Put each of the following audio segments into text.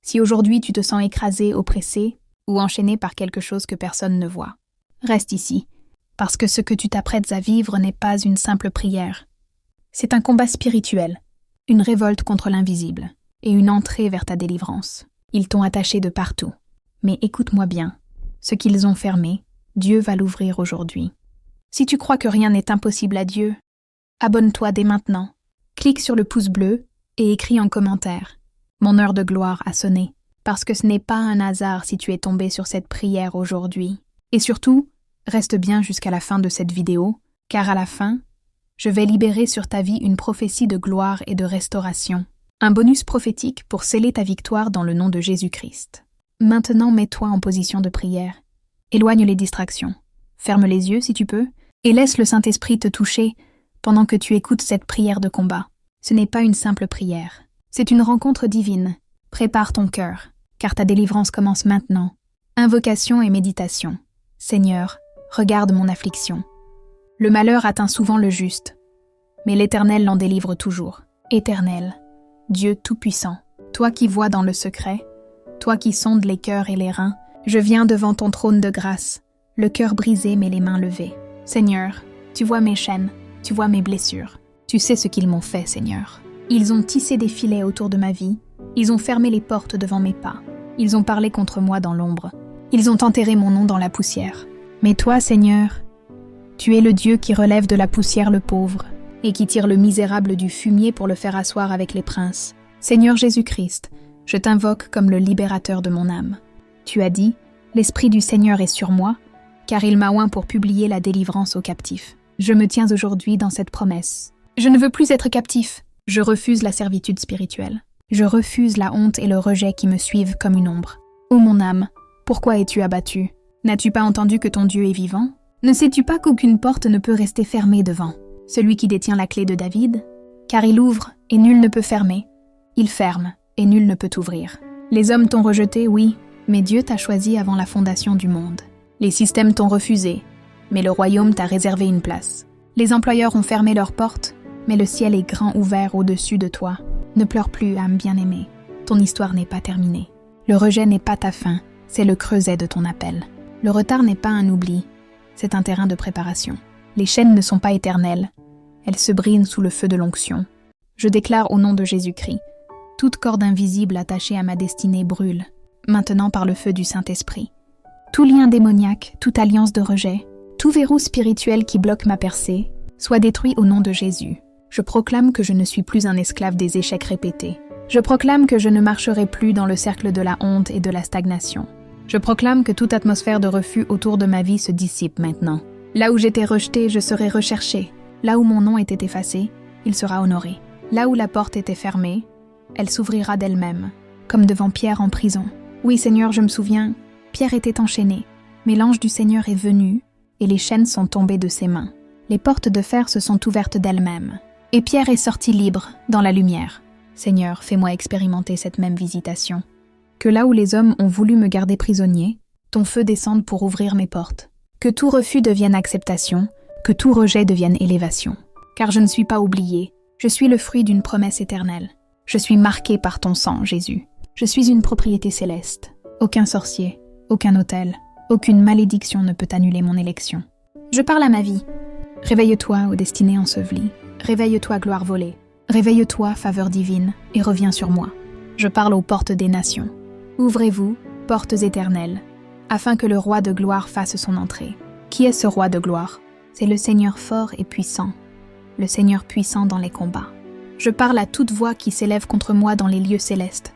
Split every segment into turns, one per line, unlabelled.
Si aujourd'hui tu te sens écrasé, oppressé ou enchaîné par quelque chose que personne ne voit, reste ici, parce que ce que tu t'apprêtes à vivre n'est pas une simple prière. C'est un combat spirituel, une révolte contre l'invisible et une entrée vers ta délivrance. Ils t'ont attaché de partout. Mais écoute-moi bien, ce qu'ils ont fermé, Dieu va l'ouvrir aujourd'hui. Si tu crois que rien n'est impossible à Dieu, abonne-toi dès maintenant. Clique sur le pouce bleu et écris en commentaire. Mon heure de gloire a sonné, parce que ce n'est pas un hasard si tu es tombé sur cette prière aujourd'hui. Et surtout, reste bien jusqu'à la fin de cette vidéo, car à la fin, je vais libérer sur ta vie une prophétie de gloire et de restauration. Un bonus prophétique pour sceller ta victoire dans le nom de Jésus-Christ. Maintenant, mets-toi en position de prière. Éloigne les distractions. Ferme les yeux si tu peux, et laisse le Saint-Esprit te toucher pendant que tu écoutes cette prière de combat. Ce n'est pas une simple prière. C'est une rencontre divine. Prépare ton cœur, car ta délivrance commence maintenant. Invocation et méditation. Seigneur, regarde mon affliction. Le malheur atteint souvent le juste, mais l'Éternel l'en délivre toujours. Éternel, Dieu Tout-Puissant, toi qui vois dans le secret, toi qui sondes les cœurs et les reins, je viens devant ton trône de grâce, le cœur brisé mais les mains levées. Seigneur, tu vois mes chaînes, tu vois mes blessures. Tu sais ce qu'ils m'ont fait, Seigneur. Ils ont tissé des filets autour de ma vie, ils ont fermé les portes devant mes pas, ils ont parlé contre moi dans l'ombre, ils ont enterré mon nom dans la poussière. Mais toi, Seigneur, tu es le Dieu qui relève de la poussière le pauvre, et qui tire le misérable du fumier pour le faire asseoir avec les princes. Seigneur Jésus-Christ, je t'invoque comme le libérateur de mon âme. Tu as dit, l'Esprit du Seigneur est sur moi, car il m'a oint pour publier la délivrance aux captifs. Je me tiens aujourd'hui dans cette promesse. Je ne veux plus être captif. Je refuse la servitude spirituelle. Je refuse la honte et le rejet qui me suivent comme une ombre. Ô mon âme, pourquoi es-tu abattue? N'as-tu pas entendu que ton Dieu est vivant? Ne sais-tu pas qu'aucune porte ne peut rester fermée devant celui qui détient la clé de David? Car il ouvre et nul ne peut fermer. Il ferme et nul ne peut ouvrir. Les hommes t'ont rejeté, oui, mais Dieu t'a choisi avant la fondation du monde. Les systèmes t'ont refusé, mais le royaume t'a réservé une place. Les employeurs ont fermé leurs portes, mais le ciel est grand ouvert au-dessus de toi. Ne pleure plus, âme bien-aimée. Ton histoire n'est pas terminée. Le rejet n'est pas ta fin, c'est le creuset de ton appel. Le retard n'est pas un oubli, c'est un terrain de préparation. Les chaînes ne sont pas éternelles, elles se brisent sous le feu de l'onction. Je déclare au nom de Jésus-Christ, toute corde invisible attachée à ma destinée brûle, maintenant par le feu du Saint-Esprit. Tout lien démoniaque, toute alliance de rejet, tout verrou spirituel qui bloque ma percée, soit détruit au nom de Jésus. Je proclame que je ne suis plus un esclave des échecs répétés. Je proclame que je ne marcherai plus dans le cercle de la honte et de la stagnation. Je proclame que toute atmosphère de refus autour de ma vie se dissipe maintenant. Là où j'étais rejeté, je serai recherché. Là où mon nom était effacé, il sera honoré. Là où la porte était fermée, elle s'ouvrira d'elle-même, comme devant Pierre en prison. Oui, Seigneur, je me souviens, Pierre était enchaîné, mais l'ange du Seigneur est venu, et les chaînes sont tombées de ses mains. Les portes de fer se sont ouvertes d'elles-mêmes, et Pierre est sorti libre, dans la lumière. Seigneur, fais-moi expérimenter cette même visitation. Que là où les hommes ont voulu me garder prisonnier, ton feu descende pour ouvrir mes portes. Que tout refus devienne acceptation, que tout rejet devienne élévation. Car je ne suis pas oublié, je suis le fruit d'une promesse éternelle. Je suis marqué par ton sang, Jésus. Je suis une propriété céleste. Aucun sorcier, aucun autel, aucune malédiction ne peut annuler mon élection. Je parle à ma vie. Réveille-toi, ô destinée ensevelie. Réveille-toi, gloire volée. Réveille-toi, faveur divine, et reviens sur moi. Je parle aux portes des nations. Ouvrez-vous, portes éternelles, afin que le roi de gloire fasse son entrée. Qui est ce roi de gloire? C'est le Seigneur fort et puissant, le Seigneur puissant dans les combats. Je parle à toute voix qui s'élève contre moi dans les lieux célestes.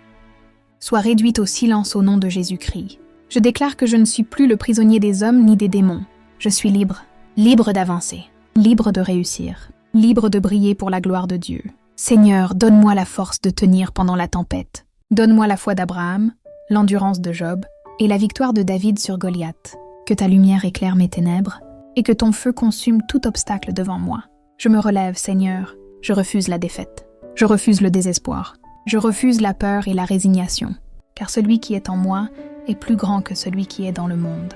Sois réduite au silence au nom de Jésus-Christ. Je déclare que je ne suis plus le prisonnier des hommes ni des démons. Je suis libre, libre d'avancer, libre de réussir, libre de briller pour la gloire de Dieu. Seigneur, donne-moi la force de tenir pendant la tempête. Donne-moi la foi d'Abraham, l'endurance de Job et la victoire de David sur Goliath. Que ta lumière éclaire mes ténèbres et que ton feu consume tout obstacle devant moi. Je me relève, Seigneur. Je refuse la défaite. Je refuse le désespoir. Je refuse la peur et la résignation, car celui qui est en moi est plus grand que celui qui est dans le monde.